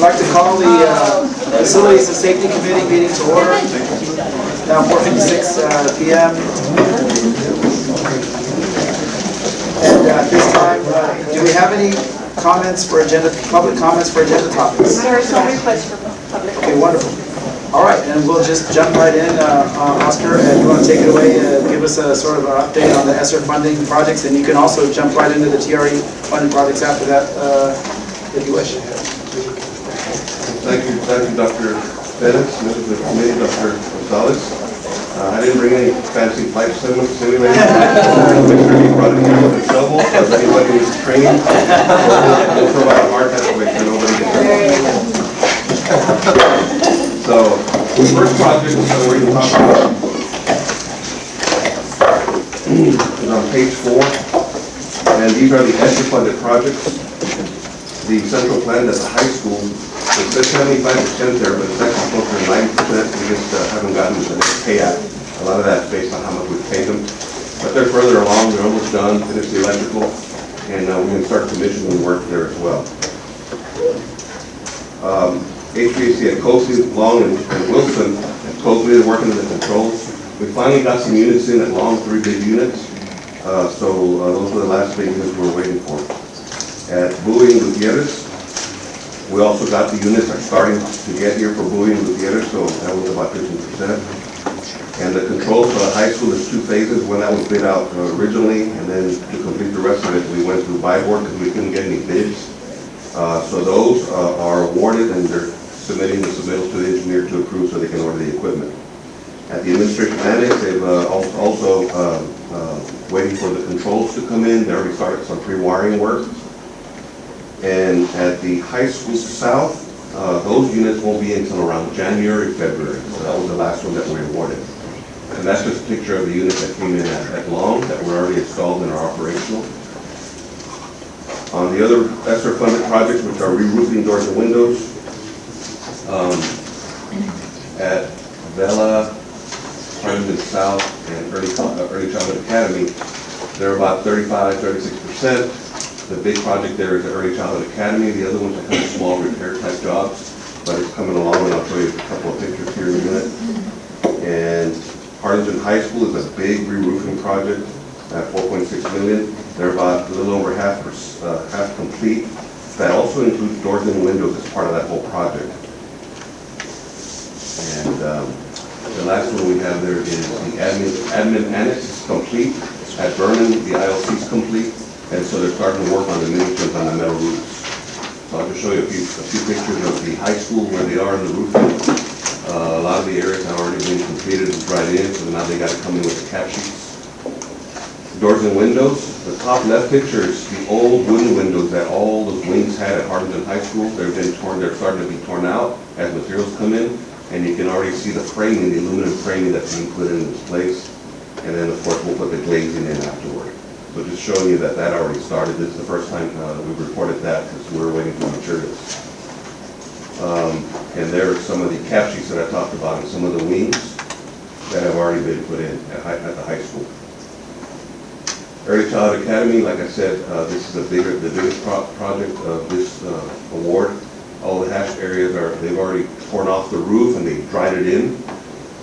like to call the Facilities and Safety Committee meeting to order. Now 4:56 p.m. And at this time, do we have any comments for public comments for agenda topics? There is no request for public. Okay, wonderful. All right, and we'll just jump right in. Oscar, you want to take it away, give us a sort of an update on the ESSER funding projects, and you can also jump right into the TRE funding projects after that, if you wish. Thank you, Dr. Bennett, members of the committee, Dr. Gonzalez. I didn't bring any fancy flight simulators anyway. Make sure you brought a shovel, because anybody needs training. We'll provide a hard hat to make sure nobody gets hurt. So, the first project that we're going to talk about is on page 4, and these are the ESSER funded projects. The central plant at the high school, it says 75% there, but it's actually closer to 90%. We just haven't gotten the payout. A lot of that's based on how much we've paid them. But they're further along, they're almost done, finished the electrical, and we can start commissioning work there as well. HVAC at Coastie, Long, and Wilson, supposedly they're working on the controls. We finally got some units in at Long, 3 big units. So those were the last big units we were waiting for. At Bowie and Gutierrez, we also got the units are starting to get here for Bowie and Gutierrez, so that was about 15%. And the controls for the high school is 2 phases. When that was bid out originally, and then to complete the rest of it, we went through buy board because we couldn't get any bids. So those are awarded, and they're submitting the submittals to the engineer to approve so they can order the equipment. At the administration annex, they've also waiting for the controls to come in. They already started some pre-wiring work. And at the high school south, those units won't be until around January, February. So that was the last one that we awarded. And that's just a picture of the units that came in at Long that were already installed and are operational. On the other ESSER funded projects, which are re-roofing doors and windows, at Vela, Harlingen South, and Early Childhood Academy, they're about 35–36%. The big project there is the Early Childhood Academy. The other ones are kind of small repair type jobs, but it's coming along, and I'll show you a couple of pictures here in a minute. And Harlingen High School is a big re-roofing project at $4.6 million. They're about a little over half complete. That also includes doors and windows as part of that whole project. And the last one we have there is the admin annex is complete. At Vernon, the ILC is complete. And so they're starting to work on the miniatures on the metal roofs. So I'll just show you a few pictures of the high school where they are in the roofing. A lot of the areas have already been completed and dried in, so now they got to come in with the cap sheets. Doors and windows. The top left picture is the old wooden windows that all those wings had at Harlingen High School. They've been torn. They're starting to be torn out as materials come in, and you can already see the framing, the aluminum framing that's being put in its place. And then, of course, we'll put the glazing in afterward. So just showing you that already started. This is the first time we've reported that because we were waiting for materials. And there are some of the cap sheets that I talked about and some of the wings that have already been put in at the high school. Early Childhood Academy, like I said, this is the biggest project of this award. All the hatched areas they've already torn off the roof and they dried it in.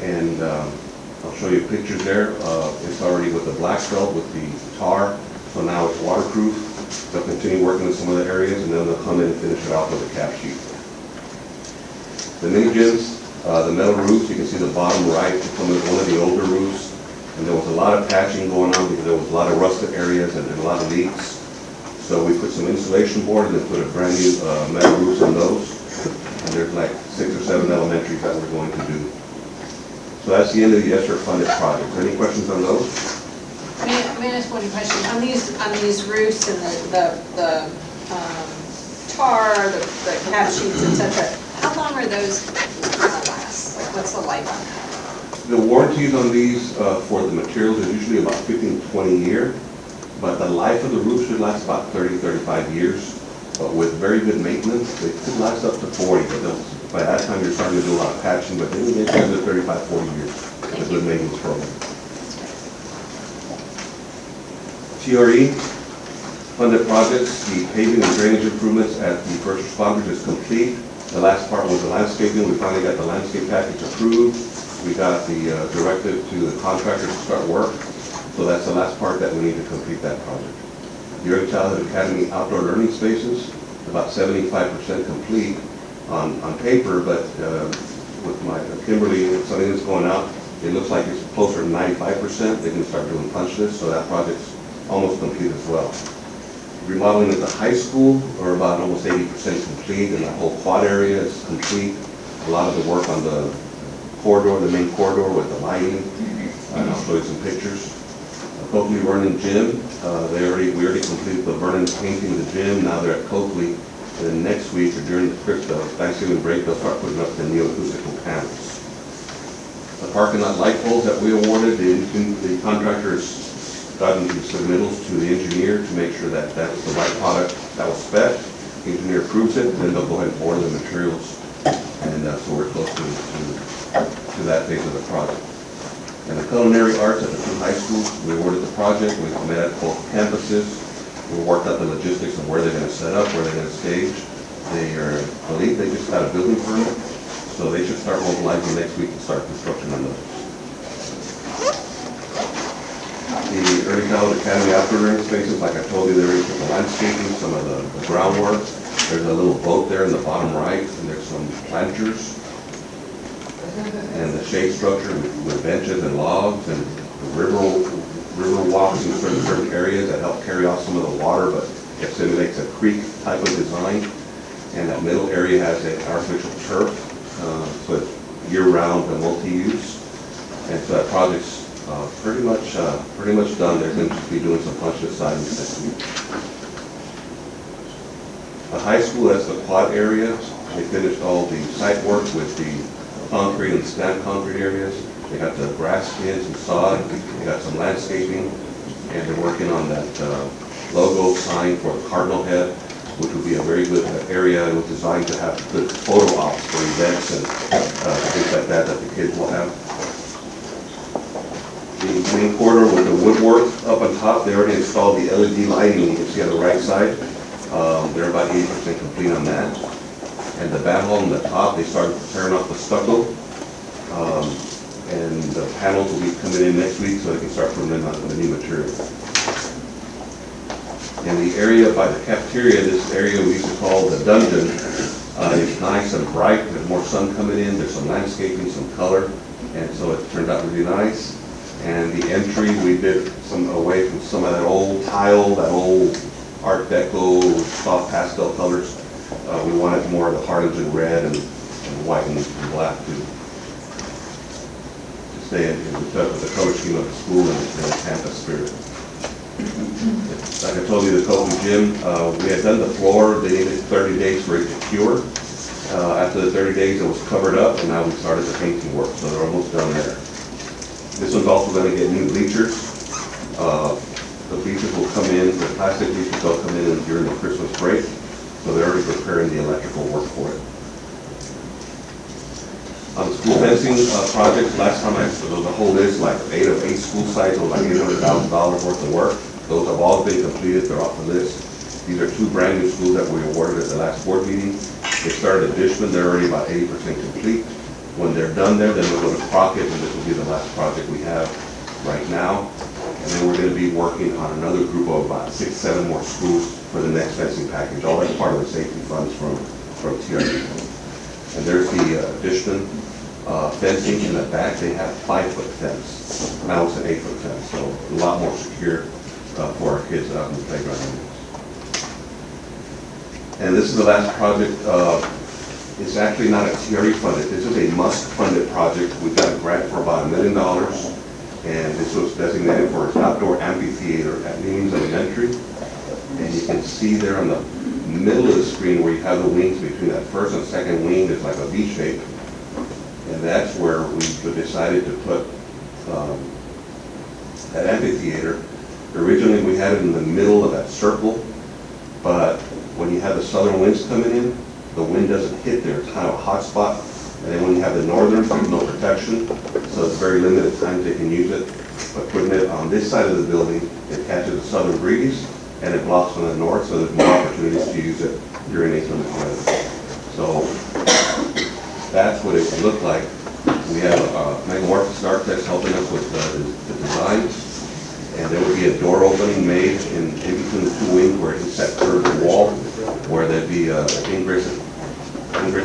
And I'll show you pictures there. It's already with the black felt with the tar, so now it's waterproof. They'll continue working in some of the areas, and then they'll come in and finish it off with a cap sheet. The mini gyms, the metal roofs, you can see the bottom right, it's one of the older roofs, and there was a lot of patching going on because there was a lot of rusted areas and a lot of leaks. So we put some insulation board and then put a brand new metal roofs on those, and there's like 6 or 7 elementaries that we're going to do. So that's the end of the ESSER funded projects. Any questions on those? May I ask one question? On these roofs and the tar, the cap sheets, etc., how long are those gonna last? Like, what's the life on that? The warranties on these for the materials is usually about 15 to 20 years, but the life of the roof should last about 30–35 years. But with very good maintenance, they could last up to 40. But by that time, you're starting to do a lot of patching, but then you get to 35–40 years with a good maintenance program. TRE funded projects, the paving and drainage improvements at the first responders is complete. The last part was the landscaping. We finally got the landscape package approved. We got the directive to the contractor to start work. So that's the last part that we need to complete that project. The Early Childhood Academy outdoor learning spaces, about 75% complete on paper, but with my Kimberly, something that's going out, it looks like it's closer to 95%. They can start doing punch lists, so that project's almost complete as well. Remodeling at the high school, we're about almost 80% complete, and the whole quad area is complete. A lot of the work on the corridor, the main corridor with the lighting, and I'll show you some pictures. Coakley Vernon Gym, we already completed the Vernon painting of the gym. Now they're at Coakley, and then next week or during the Thanksgiving break, they'll start putting up the neo-acoustical panels. The parking lot light poles that we awarded, the contractors gotten the submittals to the engineer to make sure that that was the right product that was spec. The engineer approves it, then they'll go ahead and order the materials, and so we're close to that phase of the project. And the culinary arts at the two high schools, we awarded the project. We met at both campuses. We worked out the logistics of where they're going to set up, where they're going to stage. I believe they just got a building permit, so they should start mobilizing next week and start construction on those. The Early Childhood Academy outdoor learning spaces, like I told you, they already took the landscaping, some of the groundwork. There's a little boat there in the bottom right, and there's some planters. And the shade structure with benches and logs and river walks in certain areas that help carry off some of the water, but it simulates a creek type of design. And that middle area has an artificial turf, so it's year-round and multi-use. And so that project's pretty much done. They're going to be doing some punch list items next week. The high school, that's the quad area. They finished all the site work with the concrete and stamped concrete areas. They got the grass skins and sod. They got some landscaping, and they're working on that logo sign for the Cardinal Head, which would be a very good area. It was designed to have good photo ops for events and things like that the kids will have. The main corridor with the woodwork up on top, they already installed the LED lighting you can see on the right side. They're about 80% complete on that. And the band hall on the top, they started tearing off the stucco. And the panels will be coming in next week so they can start putting in the new material. In the area by the cafeteria, this area we used to call the dungeon, it's nice and bright. There's more sun coming in. There's some landscaping, some color. And so it turned out really nice. And the entry, we did some away from some of that old tile, that old Art Deco, soft pastel colors. We wanted more of the Harlingen red and white and black to stay in the color scheme of the school and the campus spirit. Like I told you, the Coakley Gym, we had done the floor. They needed 30 days for it to cure. After the 30 days, it was covered up, and now we started the painting work, so they're almost done there. This one's also going to get new bleachers. The bleachers will come in, the plastic bleachers will come in during the Christmas break, so they're already preparing the electrical work for it. On the school fencing projects, last time there was a whole list, like 8 school sites, it was like $800,000 worth of work. Those have all been completed, they're off the list. These are 2 brand new schools that we awarded at the last board meeting. They started at Dishman, they're already about 80% complete. When they're done there, then we'll go to Crockett, and this will be the last project we have right now. And then we're going to be working on another group of about 6, 7 more schools for the next fencing package. All that's part of the safety funds from TRD. And there's the Dishman fencing in the back. They have 5-foot fence. Now it's an 8-foot fence, so a lot more secure for our kids out in the playground. And this is the last project. It's actually not a TRE funded. This is a MUSC funded project. We got a grant for about $1 million, and this was designated for an outdoor amphitheater at Leamings Elementary. And you can see there on the middle of the screen where you have the wings between that first and second wing, there's like a V shape. And that's where we decided to put that amphitheater. Originally, we had it in the middle of that circle, but when you have the southern winds coming in, the wind doesn't hit there. It's kind of a hot spot. And then when you have the northern, there's no protection, so it's very limited times they can use it. But putting it on this side of the building, it catches the southern breeze, and it blocks from the north, so there's more opportunities to use it during inclement weather. So that's what it would look like. We have Megamorphosis Architects helping us with the designs. And there would be a door opening made in between the two wings where it's that curved wall, where there'd be an ingress,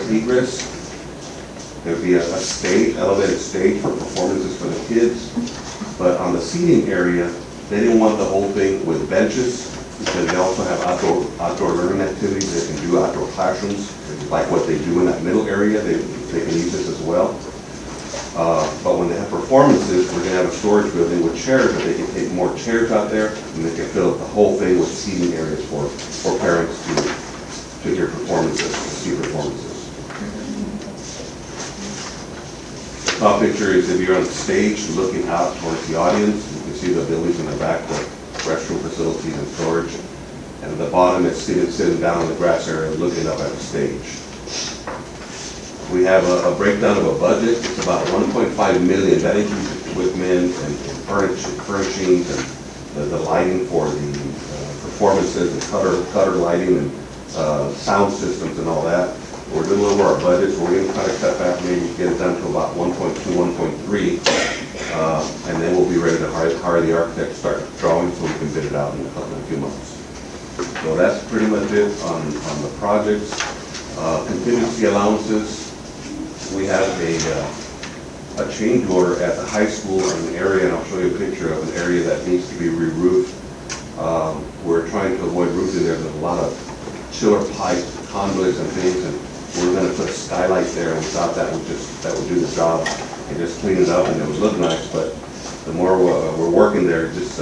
egress. There'd be a stage, elevated stage for performances for the kids. But on the seating area, they didn't want the whole thing with benches, because they also have outdoor learning activities. They can do outdoor classrooms, like what they do in that middle area. They can use this as well. But when they have performances, we're gonna have a storage building with chairs, that they can take more chairs out there, and they can fill up the whole thing with seating areas for parents to hear performances, to see performances. The top picture is if you're on the stage looking out towards the audience, you can see the buildings in the back, the restroom facilities and storage. And at the bottom, it's sitting down in the grass area looking up at the stage. We have a breakdown of a budget. It's about 1.5 million. That includes equipment and furnishings and the lighting for the performances, and cutter lighting and sound systems and all that. We're doing over our budget, so we're going to try to cut back, maybe get it down to about 1.2, 1.3, and then we'll be ready to hire the architect to start drawing so we can bid it out in a few months. So that's pretty much it on the projects. Contingency allowances. We have a change order at the high school in an area, and I'll show you a picture of an area that needs to be re-roofed. We're trying to avoid roofing. There's a lot of chiller pipes, conduits and things, and we're going to put a skylight there, and we thought that would do the job and just clean it up, and it would look nice. But the more we're working there, it's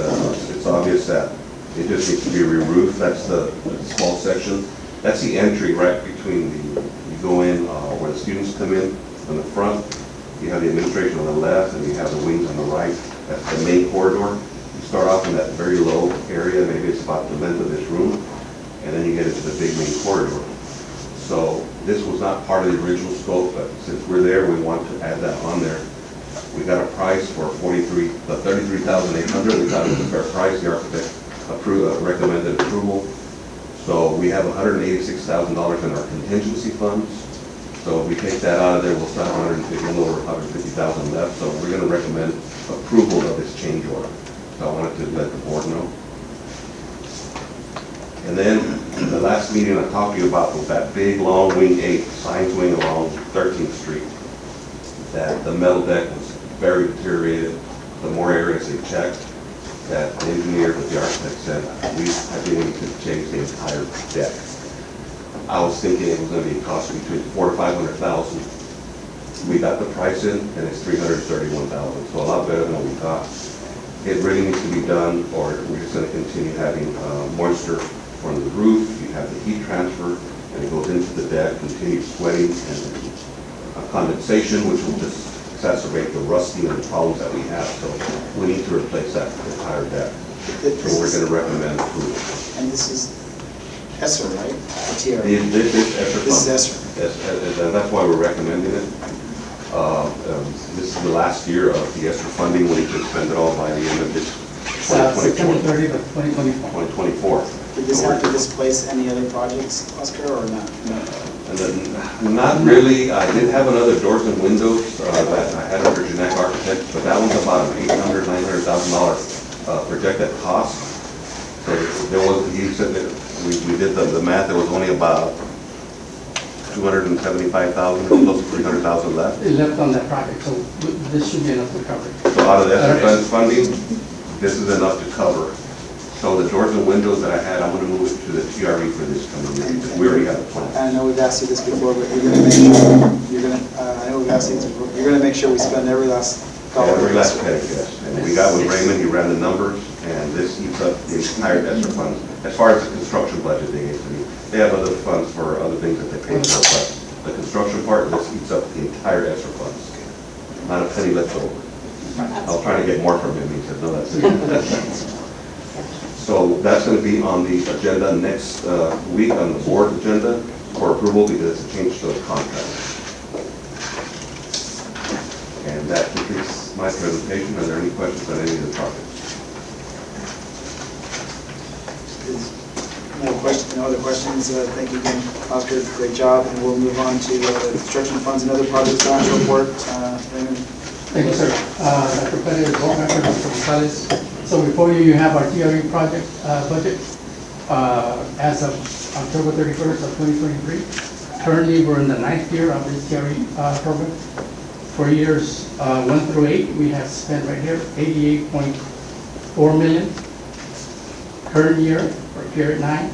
obvious that it just needs to be re-roofed. That's the small section. That's the entry right between you go in where the students come in on the front. You have the administration on the left, and you have the wings on the right. That's the main corridor. You start off in that very low area, maybe it's about the length of this room, and then you get into the big main corridor. So this was not part of the original scope, but since we're there, we want to add that on there. We got a price for $33,800. We thought it was a fair price. The architect recommended approval. So we have $186,000 in our contingency funds. So if we take that out of there, we'll start a little over $150,000 left. So we're going to recommend approval of this change order. So I wanted to let the board know. And then the last meeting I talked to you about was that big long wing 8, science wing along 13th Street. That the metal deck was very deteriorated. The more areas they checked, that the engineer, but the architect said, I think we need to change the entire deck. I was thinking it was going to be costing between $400,000 to $500,000. We got the price in, and it's $331,000, so a lot better than we thought. It really needs to be done, or we're just going to continue having moisture from the roof. You have the heat transfer, and it goes into the deck, continues sweating, and condensation, which will just exacerbate the rusting and the problems that we have. So we need to replace that entire deck. So we're going to recommend approval. And this is ESSER, right? The TRA. This is ESSER. This is ESSER. That's why we're recommending it. This is the last year of the ESSER funding. We need to spend it all by the end of this 2024. September 30th of 2024. 2024. Did this have to displace any other projects, Oscar, or not? No. And then, not really. I did have another doors and windows that I had under Genetic Architects, but that one's about an $800,000, $900,000 projected cost. So there was, he said that we did the math. There was only about $275,000, close to $300,000 left. It left on that project, so this should be enough to cover it. So out of the ESSER funding, this is enough to cover. So the doors and windows that I had, I'm going to move it to the TRE for this coming year, because we already have a plan. I know we've asked you this before, but you're gonna make sure, I know we've asked you this before, you're gonna make sure we spend every last dollar. Every last penny, yes. And we got with Raymond, he ran the numbers, and this eats up the entire ESSER funds. As far as the construction budget they gave to me, they have other funds for other things that they pay for, but the construction part, this eats up the entire ESSER funds. Not a penny left over. I was trying to get more from him, he said, no, that's it. So that's going to be on the agenda next week, on the board agenda for approval, because it's a change to the contract. And that completes my presentation. Are there any questions on any of the topics? No no other questions, thank you again, Oscar, great job, and we'll move on to the construction funds and other projects financial report. Raymond. Thank you, sir. Dr. Perez, board member, Dr. Gonzalez. So before you, you have our TRE project budget as of October 31st of 2023. Currently, we're in the 9th year of this TRE program. For years 1 through 8, we have spent right here 88.4 million. Current year, for period 9,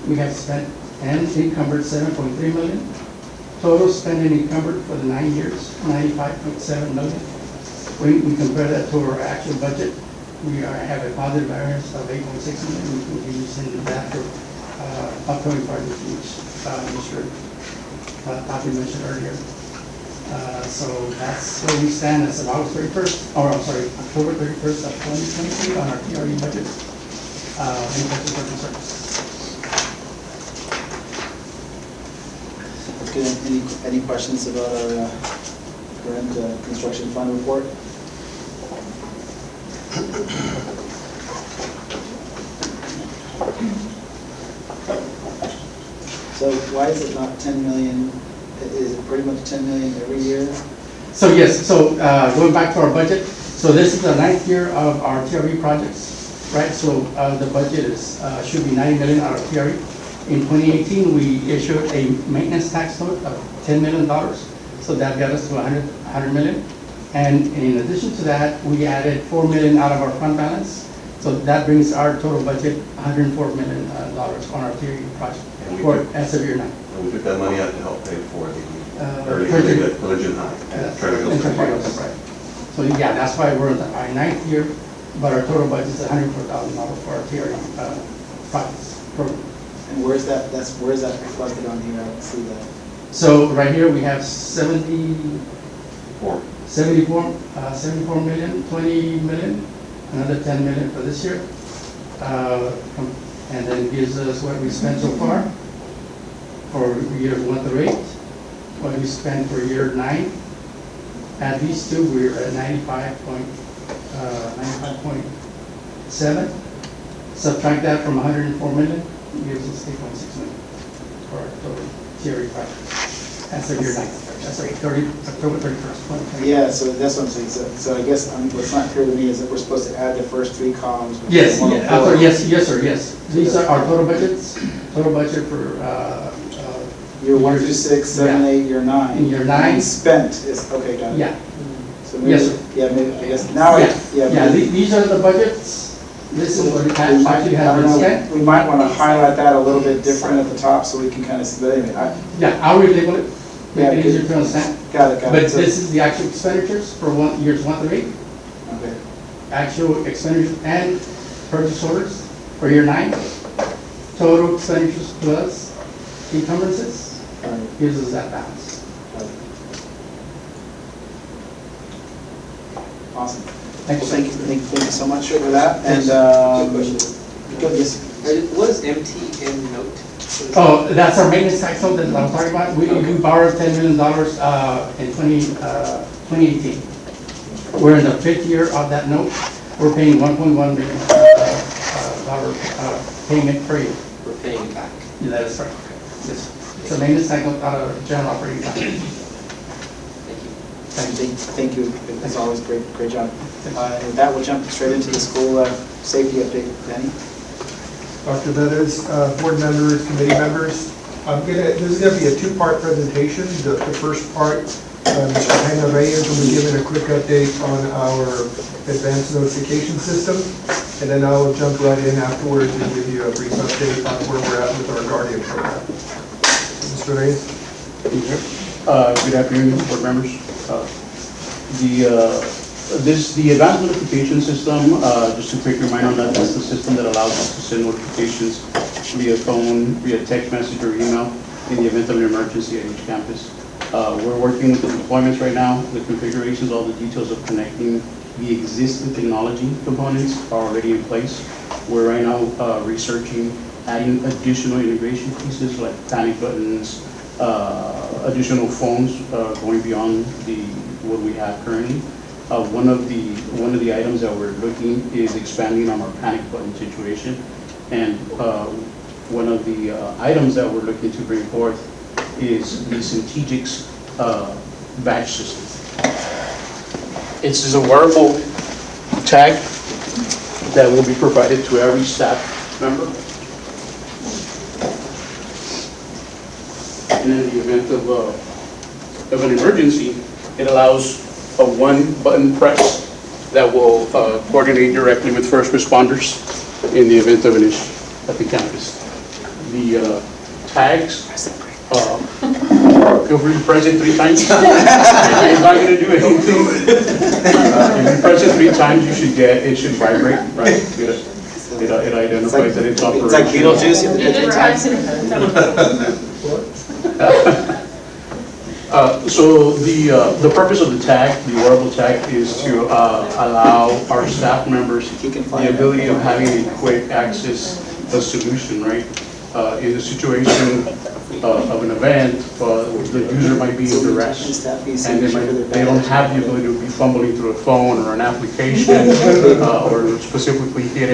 we have spent and encumbered 7.3 million. Total spending encumbered for the 9 years, 95.7 million. When we compare that to our actual budget, we have a positive variance of 8.6 million. We will be using that for upcoming projects, which Mr. Tapi mentioned earlier. So that's where we stand as of August 31st, or I'm sorry, October 31st of 2023 on our TRE budget. Any questions or concerns? Okay, any questions about our current construction fund report? So why is it not 10 million? Is it pretty much 10 million every year? So yes, so going back to our budget, so this is the 9th year of our TRE projects, right? So the budget is should be 90 million out of TRE. In 2018, we issued a maintenance tax note of $10 million, so that got us to 100 million. And in addition to that, we added 4 million out of our fund balance, so that brings our total budget $104 million on our TRE project for as of year 9. And we took that money out to help pay for the Collision. collision high. Right. So yeah, that's why we're in our 9th year, but our total budget is $104,000 for our TRE projects program. And where's that reflected on here? I can see that. So right here, we have 74 million, 20 million, another 10 million for this year. And then it gives us what we spent so far for years 1 through 8, what we spent for year 9. At these two, we're at 95.7. Subtract that from 104 million, gives us 8.6 million for our total TRE project. That's of year 9. That's like October 31st, 2020. Yeah, so that's what I'm saying. So I guess what's not clear to me is that we're supposed to add the first 3 columns. which Yes, is 104. yes, sir, yes. These are our total budgets, total budget for, Year 1 through 6, 7, 8, year 9. In year 9. And spent is, okay, got it. yeah. So maybe, Yes, sir. yeah, maybe, I guess, now, These are the budgets. This is what it we might, actually I has don't been know, spent. we might want to highlight that a little bit different at the top so we can kind of see, but anyway, Yeah, I'll relabel it, Yeah, make it easier to understand. got it. But So- this is the actual expenditures for years 1 through 8, Okay, actual expenditures and purchase orders for year 9. Total expenditures plus encumbrances all right, gives us that balance. got it. Awesome. Thank Well, you. thank you so much for that, and, good, yes. What is MTN note? Oh, that's our maintenance tax note that I was talking about. We borrowed $10 million in 2018. We're in the 5th year of that note. We're paying $1.1 million payment per year. We're paying it back. Yeah, that is right. Yes. It's a maintenance tax note out of general operating account. Thank you. Thank you, as always, great job. And with that, we'll jump straight into the school safety update. Danny? Dr. Bettis, board members, committee members. This is going to be a 2-part presentation. The first part, Mr. Jaime Reyes will be giving a quick update on our advanced notification system, and then I will jump right in afterwards and give you a brief update on where we're at with our Guardian program. Mr. Reyes? Good afternoon, board members. The advanced notification system, just a quick reminder on that, that's the system that allows us to send notifications via phone, via text message or email in the event of an emergency at each campus. We're working with the deployments right now, the configurations, all the details of connecting the existing technology components are already in place. We're right now researching adding additional integration pieces like panic buttons, additional phones going beyond what we have currently. One of the items that we're looking is expanding on our panic button situation, and one of the items that we're looking to bring forth is the Centegix badge system. It's a wearable tag that will be provided to every staff member. And in the event of an emergency, it allows a one-button press that will coordinate directly with first responders in the event of an issue at the campus. The tags, feel free to press it 3 times. It's not going to do anything. If you press it 3 times, it should vibrate, right? It identifies that it's operational. It's like Beetlejuice, you have to hit the tags. So the purpose of the tag, the wearable tag, is to allow our staff members the ability of having a quick access solution, right? In the situation of an event, the user might be in duress, and they don't have the ability to be fumbling through a phone or an application, or specifically hit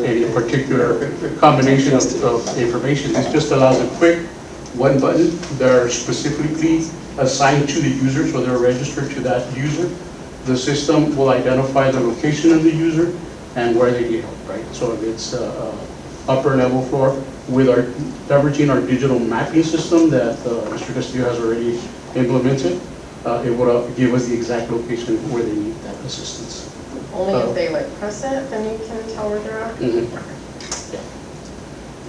any particular combination of information. This just allows a quick one button. They're specifically assigned to the user, so they're registered to that user. The system will identify the location of the user and where they need help, right? So if it's upper level floor, with our leveraging our digital mapping system that Mr. Castillo has already implemented, it will give us the exact location where they need that assistance. Only if they like press it, then you can tell where they're at?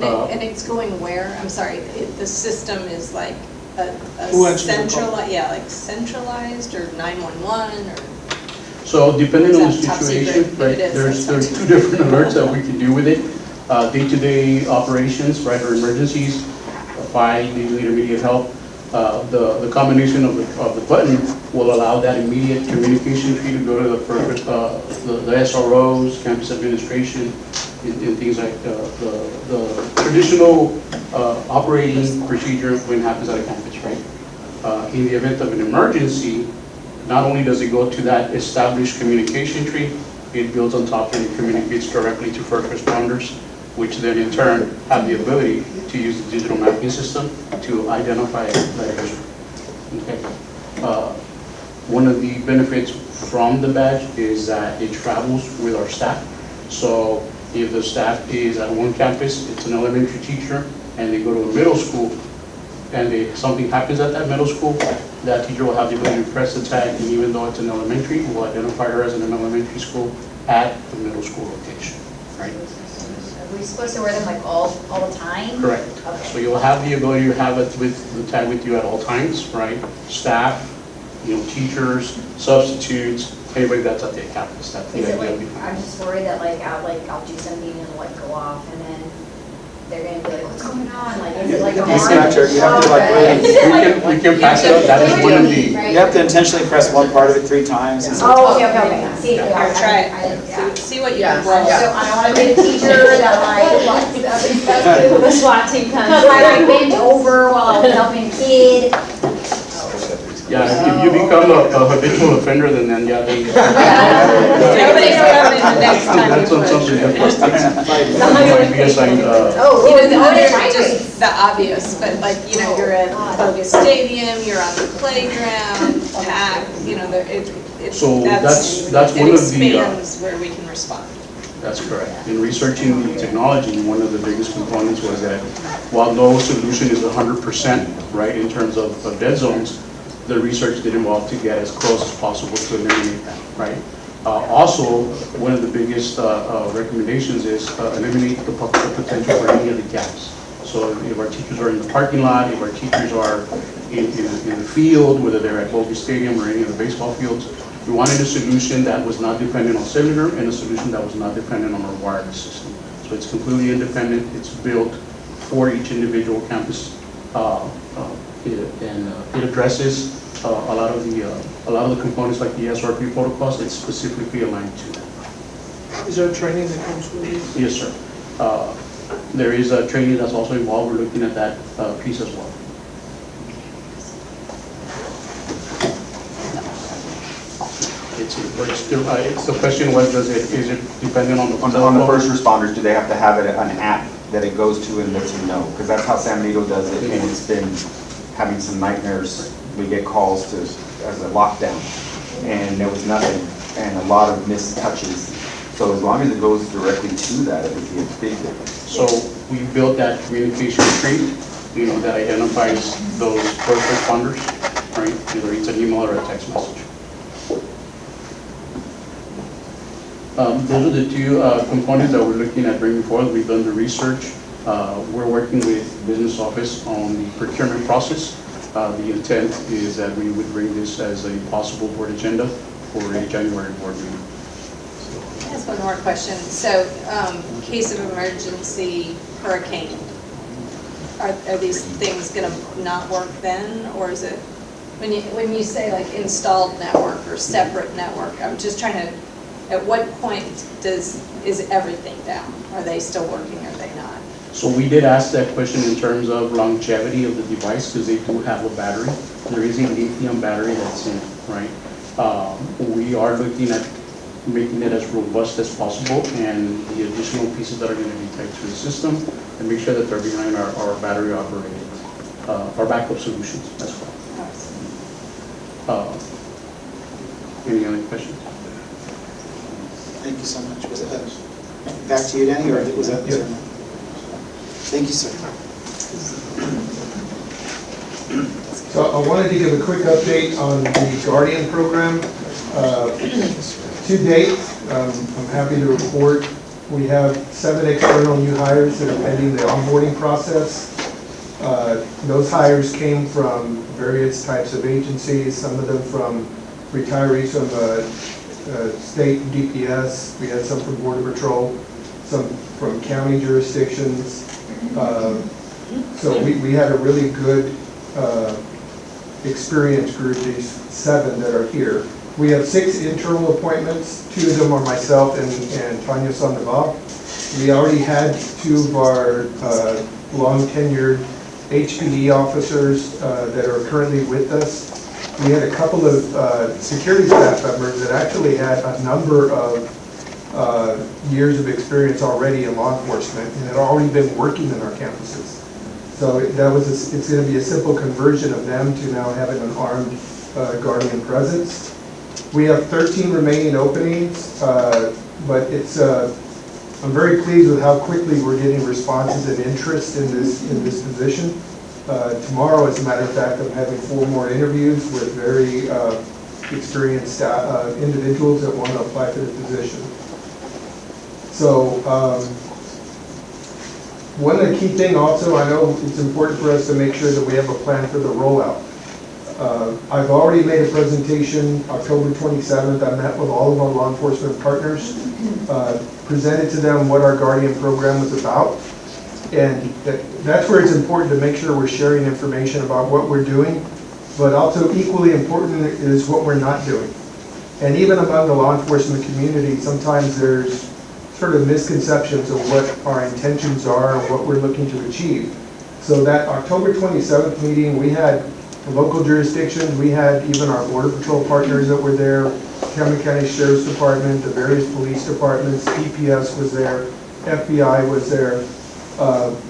And it's going where? I'm sorry, the system is like a Who answers the call? centralized, yeah, like centralized or 911 or? So depending on the Is that top situation, secret? right, It is, there's that's top 2 different alerts that we can do with it. Day-to-day operations, right, or emergencies, fire, need immediate help. The combination of the button will allow that immediate communication tree to go to the SROs, campus administration, in things like the traditional operating procedure when it happens at a campus, right? In the event of an emergency, not only does it go to that established communication tree, it builds on top and it communicates directly to first responders, which then in turn have the ability to use the digital mapping system to identify that user. Okay. One of the benefits from the badge is that it travels with our staff. So if the staff is at one campus, it's an elementary teacher, and they go to a middle school, and something happens at that middle school, that teacher will have the ability to press the tag, and even though it's an elementary, we'll identify her as in an elementary school at the middle school location, right? Are we supposed to wear them like all the time? Correct. Okay. So you'll have the ability to have it with the tag with you at all times, right? Staff, teachers, substitutes, anybody that's at the campus. That's the Is it idea like, behind I'm it. just worried that I'll do something and it'll go off and then they're gonna be like, what's going on? Like, is it like a Disconnect her. You have to, like, really- We can pass it up. That is one of the. You have to intentionally press one part of it 3 times. and so- Oh, okay. See, Yeah. yeah, Try it. yeah. See what you Yeah. can roll. So I don't wanna be a teacher that like, The SWAT team comes. because I like bent over while I was helping a kid. Yeah, if you become a habitual offender, then yeah, they. Nobody's coming the next time That's you on push. something that might be assigned, Oh, You know, the oh, other, it vibrates. just the obvious, but like, you're at Boga Stadium, you're on the playground, So that's it one of the, expands where we can respond. That's correct. In researching the technology, one of the biggest components was that while no solution is 100%, right, in terms of dead zones, the research did involve to get as close as possible to eliminate that, right? Also, one of the biggest recommendations is eliminate the potential for any of the gaps. So if our teachers are in the parking lot, if our teachers are in the field, whether they're at Boga Stadium or any of the baseball fields, we wanted a solution that was not dependent on cellular and a solution that was not dependent on our wireless system. So it's completely independent. It's built for each individual campus, and it addresses a lot of the components like the SRP protocols. It's specifically aligned to that. Is there training that comes with it? Yes, sir. There is a training that's also involved. We're looking at that piece as well. The question was, is it dependent on the On the first responders, do they have to have an app that it goes to and lets you know, because that's how San Benito does it, and it's been having some nightmares. We get calls to, as a lockdown, and there was nothing, and a lot of missed touches. So as long as it goes directly to that, it would be a big difference. So we built that communication tree, that identifies those first responders, right? Either it's an email or a text message. Those are the two components that we're looking at bringing forward. We've done the research. We're working with business office on the procurement process. The intent is that we would bring this as a possible board agenda for a January board meeting. That's one more question. So, case of emergency hurricane, are these things gonna not work then, or is it, when you say like installed network or separate network, I'm just trying to, at what point is everything down? Are they still working or are they not? So we did ask that question in terms of longevity of the device, because they do have a battery. There is a lithium battery that's in it, right? We are looking at making it as robust as possible, and the additional pieces that are going to be tied to the system, and make sure that they're behind our battery operated, our backup solutions as well. Any other questions? Thank you so much. Was it back to you, Danny, or was that? Yeah. Thank you, sir. So I wanted to give a quick update on the Guardian program. To date, I'm happy to report we have 7 external new hires that are pending the onboarding process. Those hires came from various types of agencies, some of them from retirees from state DPS. We had some from Border Patrol, some from county jurisdictions. So we had a really good experienced group, these 7 that are here. We have 6 internal appointments. 2 of them are myself and Tanya Sandoval. We already had 2 of our long-tenured HPD officers that are currently with us. We had a couple of security staff members that actually had a number of years of experience already in law enforcement and had already been working in our campuses. So it's going to be a simple conversion of them to now having an armed Guardian presence. We have 13 remaining openings, but I'm very pleased with how quickly we're getting responses and interest in this position. Tomorrow, as a matter of fact, I'm having 4 more interviews with very experienced individuals that want to apply for the position. So one of the key things also, I know it's important for us to make sure that we have a plan for the rollout. I've already made a presentation October 27th. I met with all of our law enforcement partners, presented to them what our Guardian program was about. And that's where it's important to make sure we're sharing information about what we're doing, but also equally important is what we're not doing. And even among the law enforcement community, sometimes there's sort of misconceptions of what our intentions are and what we're looking to achieve. So that October 27th meeting, we had the local jurisdictions, we had even our Border Patrol partners that were there, Cameron County Sheriff's Department, the various police departments, DPS was there, FBI was there.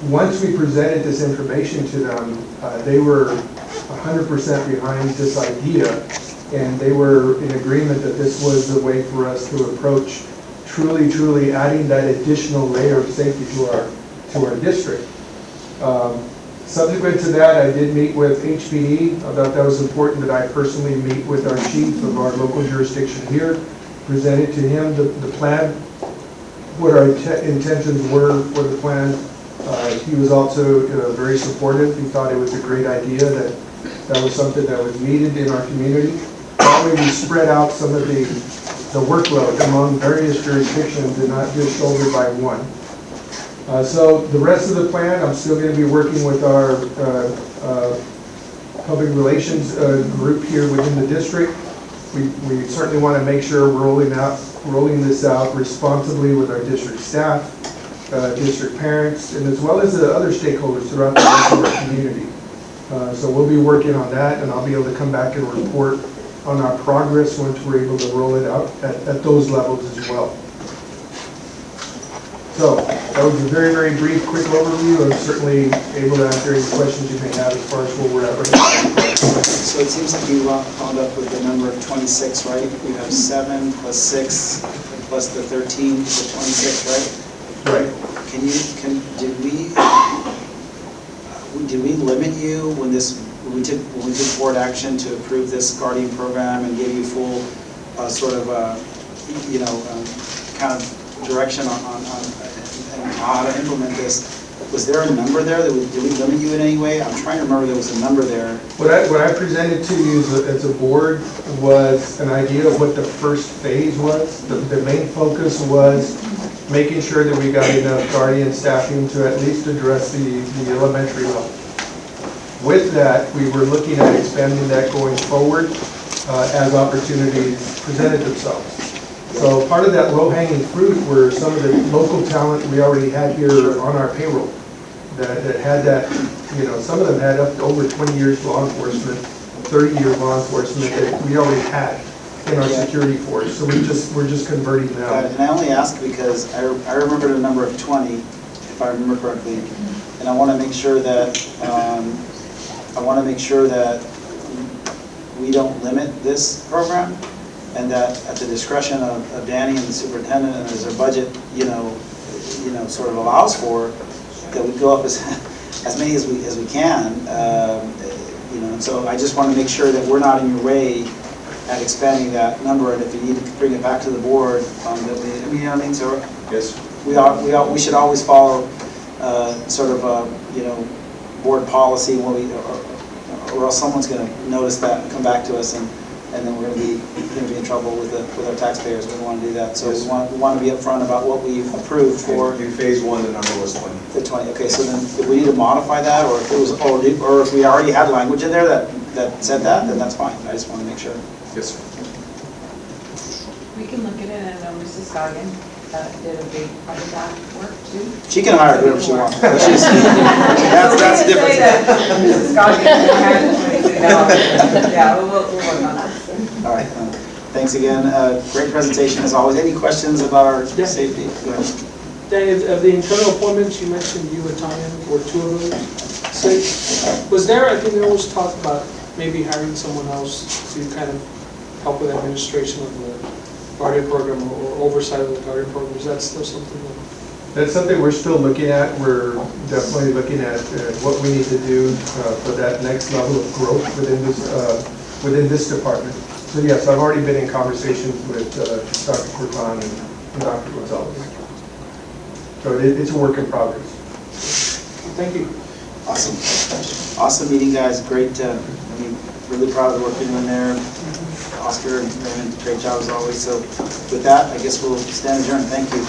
Once we presented this information to them, they were 100% behind this idea, and they were in agreement that this was the way for us to approach truly adding that additional layer of safety to our district. Subsequent to that, I did meet with HPD. I thought that was important that I personally meet with our chief of our local jurisdiction here, presented to him the plan, what our intentions were for the plan. He was also very supportive. He thought it was a great idea, that was something that was needed in our community. That way we spread out some of the workload among various jurisdictions and not just shouldered by one. So the rest of the plan, I'm still going to be working with our public relations group here within the district. We certainly want to make sure we're rolling this out responsibly with our district staff, district parents, and as well as the other stakeholders throughout the rest of our community. So we'll be working on that, and I'll be able to come back and report on our progress once we're able to roll it out at those levels as well. So that was a very, very brief, quick overview. I'm certainly able to answer any questions you may have as far as where we're at right now. So it seems like you wound up with the number of 26, right? You have 7 plus 6 plus the 13 is 26, right? Right. Did we limit you when we took board action to approve this Guardian program and give you full sort of kind of direction on how to implement this? Was there a number there did we limit you in any way? I'm trying to remember there was a number there. What I presented to you as a board was an idea of what the first phase was. The main focus was making sure that we got enough Guardian staffing to at least address the elementary level. With that, we were looking at expanding that going forward as opportunities presented themselves. So part of that low-hanging fruit were some of the local talent we already had here on our payroll that had that, some of them had up to over 20 years law enforcement, 30 years law enforcement that we already had in our security force. So we're just converting now. And I only ask because I remember the number of 20, if I remember correctly, and I want to make sure that we don't limit this program, and that at the discretion of Danny and the superintendent, and as our budget, sort of allows for, that we go up as many as we can, and so I just want to make sure that we're not in your way at expanding that number, and if you need to bring it back to the board, so Yes. we should always follow sort of board policy when or else someone's going to notice that and come back to us, and then we're going to be in trouble with our taxpayers. We don't want to do that. So Yes. we want to be upfront about what we've approved for In phase 1, the number was 20. the 20. Okay, so then if we need to modify that, or if it was or if we already had language in there that said that, then that's fine. I just want to make sure. Yes, sir. We can look at it. I know Mrs. Scoggin did a big part of that work too. She can hire whoever she wants. But that's the difference. Mrs. Scoggin had $22. Yeah, we'll work on that. All right. Thanks again. Great presentation as always. Any questions about our Yeah. safety? Go ahead. Danny, of the internal appointments, you mentioned you and Tanya were 2 of those. So was there, I think there was talk about maybe hiring someone else to kind of help with administration of the Guardian program or oversight of the Guardian program. Is that still something That's something we're still looking at. We're definitely looking at what we need to do for that next level of growth within this department. So yes, I've already been in conversations with Dr. Corton and Dr. Gonzalez. So it's a work in progress. Thank you. Awesome. Awesome meeting, guys. Great. Really proud of the work you're doing there. Oscar and Raymond, great job as always. So with that, I guess we'll stand adjourned. Thank you.